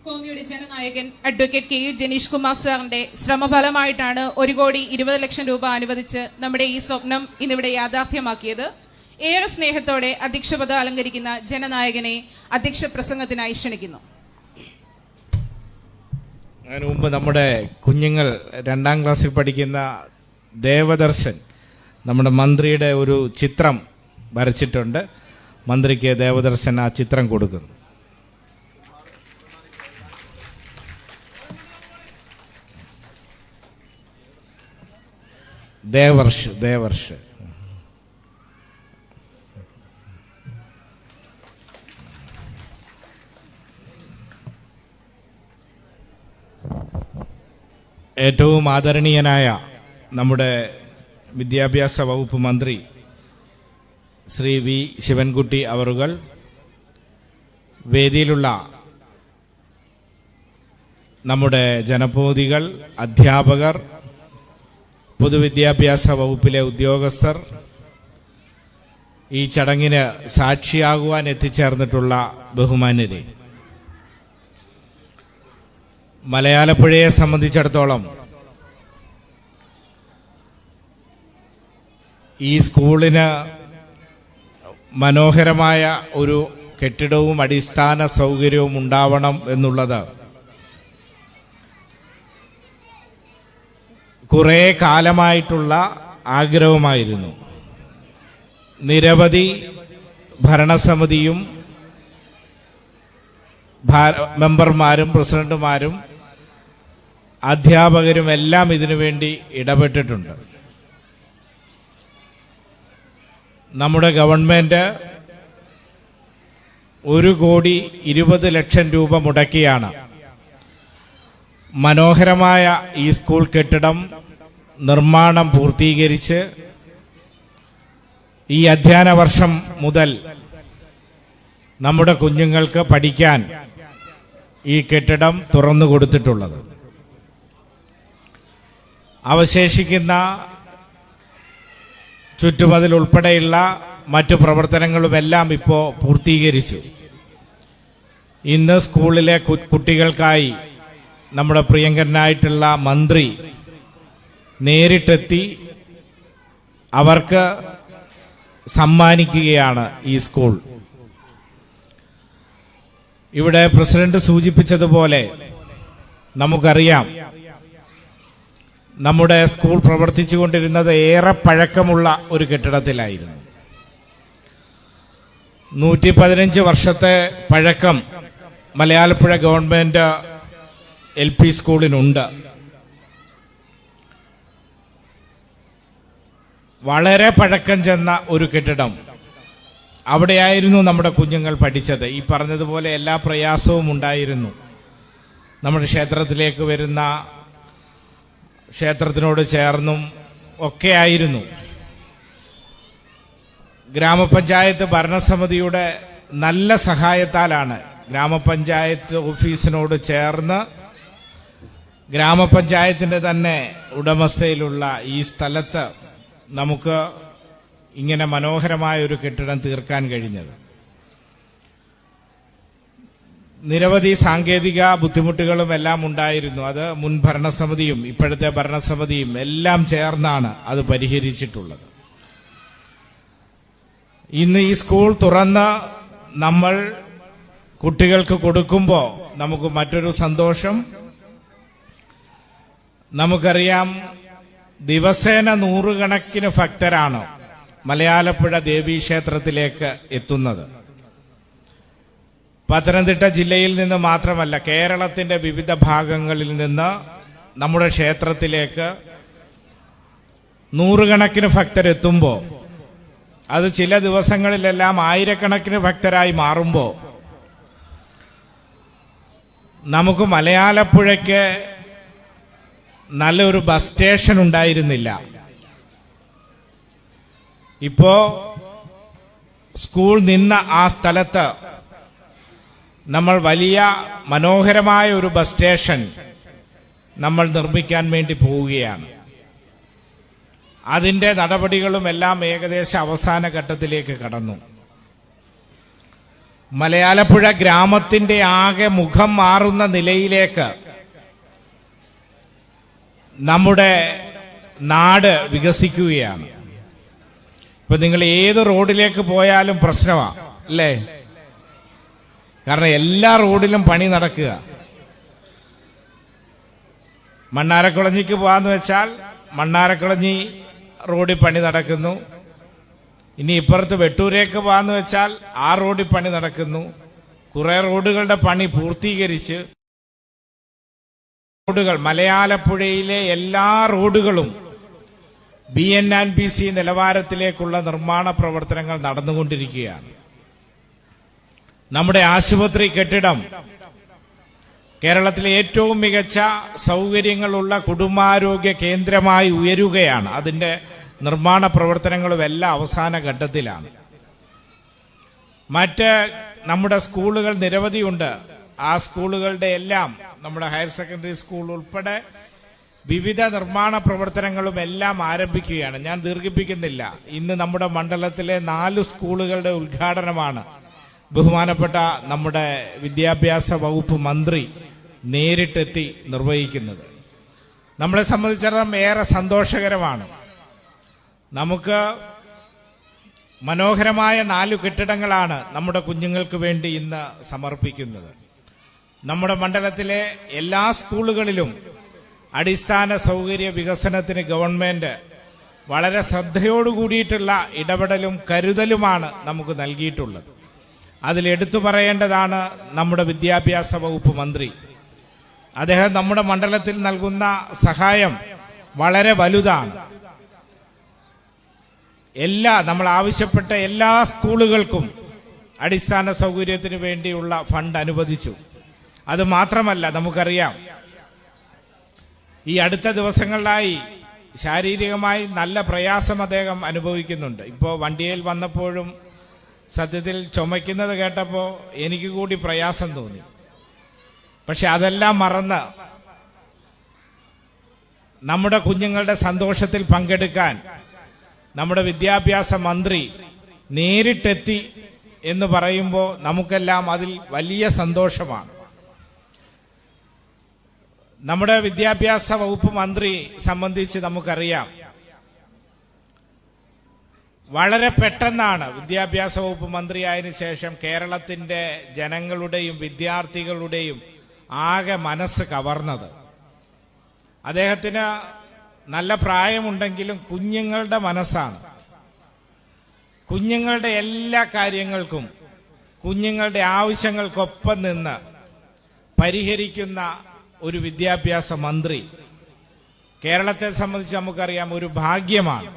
കോന്നിയുടെ ജനനായകൻ advocate K U Janeesh Kumar സാറിന്റെ ശ്രമഫലമായിട്ടാണ് 1,20,00,000 രൂപ അനുവദിച്ച് നമ്മുടെ ഈ സ്വപ്നം ഇന്നിവിടെ യാഥാർത്ഥ്യമാക്കിയത്. ഏറെ സ്നേഹത്തോടെ അധ്യക്ഷപദം അലങ്കരിക്കുന്ന ജനനായകനെ അധ്യക്ഷ പ്രസംഗത്തിനായി ക്ഷണിക്കുന്നു. അതിനു മുമ്പ് നമ്മുടെ കുഞ്ഞുങ്ങൾ 2ാം ക്ലാസ്സിൽ പഠിക്കുന്ന ദേവദർശൻ നമ്മുടെ മന്ത്രിയുടെ ഒരു ചിത്രം വരച്ചിട്ടുണ്ട്. മന്ത്രിക്ക് ദേവദർശൻ ആ ചിത്രം കൊടുക്കുന്നു. ദേവർഷ് ഏറ്റവും ആദരണീയനായ നമ്മുടെ വിദ്യാഭ്യാസ വകുപ്പ് മന്ത്രി ശ്രീ വി ശിവൻകുട്ടി അവറുകൾ, വേദിയിലുള്ള നമ്മുടെ ജനപ്രതിനിധികൾ, അധ്യാപകർ, പൊതുവിദ്യാഭ്യാസ വകുപ്പിലെ ഉദ്യോഗസ്ഥർ, ഈ ചടങ്ങിന് സാക്ഷിയാകുവാൻ എത്തിച്ചേർന്നിട്ടുള്ള ബഹുമാന്യരെ, മലയാലപ്പുഴയെ സംബന്ധിച്ചിടത്തോളം ഈ സ്കൂളിന് മനോഹരമായ ഒരു കെട്ടിടവും അടിസ്ഥാന സൗകര്യവും ഉണ്ടാവണം എന്നുള്ളത് കുറേ കാലമായിട്ടുള്ള ആഗ്രഹമായിരുന്നു. നിരവധി ഭരണസമിതിയും മെമ്പർമാരും പ്രസിഡന്റുമാരും അധ്യാപകരും എല്ലാം ഇതിനുവേണ്ടി ഇടപെട്ടിട്ടുണ്ട്. നമ്മുടെ ഗവൺമെന്റ് 1,20,00,000 രൂപ മുടക്കിയാണ് മനോഹരമായ ഈ സ്കൂൾ കെട്ടിടം നിർമ്മാണം പൂർത്തീകരിച്ച് ഈ അധ്യയന വർഷം മുതൽ നമ്മുടെ കുഞ്ഞുങ്ങൾക്ക് പഠിക്കാൻ ഈ കെട്ടിടം തുറന്നു കൊടുത്തിട്ടുള്ളത്. അവശേഷിക്കുന്ന ചുറ്റുമതിൽ ഉൾപ്പെടെയുള്ള മറ്റു പ്രവർത്തനങ്ങളുമെല്ലാം ഇപ്പോൾ പൂർത്തീകരിച്ചു. ഇന്ന് സ്കൂളിലെ കുട്ടികൾക്കായി നമ്മുടെ പ്രിയങ്കരനായിട്ടുള്ള മന്ത്രി നേരിട്ടെത്തി അവർക്ക് സമ്മാനിക്കുകയാണ് ഈ സ്കൂൾ. ഇവിടെ പ്രസിഡന്റ് സൂചിപ്പിച്ചതുപോലെ നമുക്കറിയാം, നമ്മുടെ സ്കൂൾ പ്രവർത്തിച്ചുകൊണ്ടിരുന്നത് ഏറെ പഴക്കമുള്ള ഒരു കെട്ടിടത്തിലായിരുന്നു. 115 വർഷത്തെ പഴക്കം മലയാലപ്പുഴ ഗവൺമെന്റ് LP സ്കൂളിനുണ്ട്. വളരെ പഴക്കം ചെന്ന ഒരു കെട്ടിടം. അവിടെയായിരുന്നു നമ്മുടെ കുഞ്ഞുങ്ങൾ പഠിച്ചത്. ഈ പറഞ്ഞതുപോലെ എല്ലാ പ്രയാസവും ഉണ്ടായിരുന്നു. നമ്മുടെ ക്ഷേത്രത്തിലേക്ക് വരുന്ന, ക്ഷേത്രത്തിനോട് ചേർന്നും ഒക്കെ ആയിരുന്നു. ഗ്രാമപഞ്ചായത്ത് ഭരണസമിതിയുടെ നല്ല സഹായത്താലാണ് ഗ്രാമപഞ്ചായത്ത് ഓഫീസിനോട് ചേർന്ന് ഗ്രാമപഞ്ചായത്തിന്റെ തന്നെ ഉടമസ്ഥയിലുള്ള ഈ സ്ഥലത്ത് നമുക്ക് ഇങ്ങനെ മനോഹരമായ ഒരു കെട്ടിടം തീർക്കാൻ കഴിഞ്ഞത്. നിരവധി സാങ്കേതിക ബുദ്ധിമുട്ടുകളും എല്ലാം ഉണ്ടായിരുന്നു. അത് മുൻ ഭരണസമിതിയും ഇപ്പോഴത്തെ ഭരണസമിതിയും എല്ലാം ചേർന്നാണ് അത് പരിഹരിച്ചിട്ടുള്ളത്. ഇന്ന് ഈ സ്കൂൾ തുറന്ന് നമ്മൾ കുട്ടികൾക്ക് കൊടുക്കുമ്പോൾ നമുക്ക് മറ്റൊരു സന്തോഷം. നമുക്കറിയാം, ദിവസേന 100 കണക്കിന് ഭക്തരാണ് മലയാലപ്പുഴ ദേവീക്ഷേത്രത്തിലേക്ക് എത്തുന്നത്. പത്തനംതിട്ട ജില്ലയിൽ നിന്ന് മാത്രമല്ല, കേരളത്തിന്റെ വിവിധ ഭാഗങ്ങളിൽ നിന്ന് നമ്മുടെ ക്ഷേത്രത്തിലേക്ക് 100 കണക്കിന് ഭക്തരെത്തുമ്പോൾ, അത് ചില ദിവസങ്ങളിലെല്ലാം ആയിരക്കണക്കിന് ഭക്തരായി മാറുമ്പോൾ നമുക്ക് മലയാലപ്പുഴയ്ക്ക് നല്ലൊരു ബസ് സ്റ്റേഷൻ ഉണ്ടായിരുന്നില്ല. ഇപ്പോ സ്കൂൾ നിന്ന ആ സ്ഥലത്ത് നമ്മൾ വലിയ മനോഹരമായ ഒരു ബസ് സ്റ്റേഷൻ നമ്മൾ നിർമ്മിക്കാൻ വേണ്ടി പോവുകയാണ്. അതിന്റെ നടപടികളും എല്ലാം ഏകദേശം അവസാന ഘട്ടത്തിലേക്ക് കടന്നു. മലയാലപ്പുഴ ഗ്രാമത്തിന്റെ ആകെ മുഖം മാറുന്ന നിലയിലേക്ക് നമ്മുടെ നാട് വികസിക്കുകയാണ്. ഇപ്പൊ നിങ്ങൾ ഏത് റോഡിലേക്ക് പോയാലും പ്രശ്നമാണ് അല്ലേ? കാരണം എല്ലാ റോഡിലും പണി നടക്കുക. മണ്ണാരക്കുളഞ്ഞിക്ക് പോകാന്ന് വെച്ചാൽ മണ്ണാരക്കുളഞ്ഞി റോഡിൽ പണി നടക്കുന്നു. ഇനി ഇപ്പുറത്ത് വെട്ടൂരേക്ക് പോകാന്ന് വെച്ചാൽ ആ റോഡിൽ പണി നടക്കുന്നു. കുറെ റോഡുകളുടെ പണി പൂർത്തീകരിച്ച് റോഡുകൾ മലയാലപ്പുഴയിലെ എല്ലാ റോഡുകളും BNNBC നിലവാരത്തിലേക്കുള്ള നിർമ്മാണ പ്രവർത്തനങ്ങൾ നടന്നുകൊണ്ടിരിക്കുകയാണ്. നമ്മുടെ ആശുപത്രി കെട്ടിടം കേരളത്തിലെ ഏറ്റവും മികച്ച സൗകര്യങ്ങളുള്ള കുടുംബാരോഗ്യ കേന്ദ്രമായി ഉയരുകയാണ്. അതിന്റെ നിർമ്മാണ പ്രവർത്തനങ്ങളും എല്ലാം അവസാന ഘട്ടത്തിലാണ്. മറ്റ് നമ്മുടെ സ്കൂളുകൾ നിരവധിയുണ്ട്. ആ സ്കൂളുകളുടെ എല്ലാം നമ്മുടെ ഹയർ സെക്കൻഡറി സ്കൂൾ ഉൾപ്പെടെ വിവിധ നിർമ്മാണ പ്രവർത്തനങ്ങളും എല്ലാം ആരംഭിക്കുകയാണ്. ഞാൻ ദീർഘിപ്പിക്കുന്നില്ല. ഇന്ന് നമ്മുടെ മണ്ഡലത്തിലെ 4 സ്കൂളുകളുടെ ഉദ്ഘാടനമാണ് ബഹുമാനപ്പെട്ട നമ്മുടെ വിദ്യാഭ്യാസ വകുപ്പ് മന്ത്രി നേരിട്ടെത്തി നിർവഹിക്കുന്നത്. നമ്മളെ സംബന്ധിച്ചിടത്തോളം ഏറെ സന്തോഷകരമാണ്. നമുക്ക് മനോഹരമായ 4 കെട്ടിടങ്ങളാണ് നമ്മുടെ കുഞ്ഞുങ്ങൾക്ക് വേണ്ടി ഇന്ന് സമർപ്പിക്കുന്നത്. നമ്മുടെ മണ്ഡലത്തിലെ എല്ലാ സ്കൂളുകളിലും അടിസ്ഥാന സൗകര്യ വികസനത്തിന് ഗവൺമെന്റ് വളരെ ശ്രദ്ധയോടുകൂടിയിട്ടുള്ള ഇടപെടലും കരുതലുമാണ് നമുക്ക് നൽകിയിട്ടുള്ളത്. അതിലെടുത്തു പറയേണ്ടതാണ് നമ്മുടെ വിദ്യാഭ്യാസ വകുപ്പ് മന്ത്രി. അദ്ദേഹം നമ്മുടെ മണ്ഡലത്തിൽ നൽകുന്ന സഹായം വളരെ വലുതാണ്. നമ്മൾ ആവശ്യപ്പെട്ട എല്ലാ സ്കൂളുകൾക്കും അടിസ്ഥാന സൗകര്യത്തിന് വേണ്ടിയുള്ള ഫണ്ട് അനുവദിച്ചു. അത് മാത്രമല്ല, നമുക്കറിയാം ഈ അടുത്ത ദിവസങ്ങളിലായി ശാരീരികമായി നല്ല പ്രയാസം അദ്ദേഹം അനുഭവിക്കുന്നുണ്ട്. ഇപ്പോൾ വണ്ടിയിൽ വന്നപ്പോഴും സത്യത്തിൽ ചുമയ്ക്കുന്നത് കേട്ടപ്പോൾ എനിക്ക് കൂടി പ്രയാസം തോന്നി. പക്ഷെ അതെല്ലാം മറന്ന് നമ്മുടെ കുഞ്ഞുങ്ങളുടെ സന്തോഷത്തിൽ പങ്കെടുക്കാൻ നമ്മുടെ വിദ്യാഭ്യാസ മന്ത്രി നേരിട്ടെത്തി എന്ന് പറയുമ്പോൾ നമുക്കെല്ലാം അതിൽ വലിയ സന്തോഷമാണ്. നമ്മുടെ വിദ്യാഭ്യാസ വകുപ്പ് മന്ത്രി സംബന്ധിച്ച് നമുക്കറിയാം, വളരെ പെട്ടെന്നാണ് വിദ്യാഭ്യാസ വകുപ്പ് മന്ത്രിയായതിനു ശേഷം കേരളത്തിന്റെ ജനങ്ങളുടെയും വിദ്യാർത്ഥികളുടെയും ആകെ മനസ്സ് കവർന്നത്. അദ്ദേഹത്തിന് നല്ല പ്രായമുണ്ടെങ്കിലും കുഞ്ഞുങ്ങളുടെ മനസ്സാണ്. കുഞ്ഞുങ്ങളുടെ എല്ലാ കാര്യങ്ങൾക്കും കുഞ്ഞുങ്ങളുടെ ആവശ്യങ്ങൾക്കൊപ്പം നിന്ന് പരിഹരിക്കുന്ന ഒരു വിദ്യാഭ്യാസ മന്ത്രി കേരളത്തെ സംബന്ധിച്ച് നമുക്കറിയാം ഒരു ഭാഗ്യമാണ്.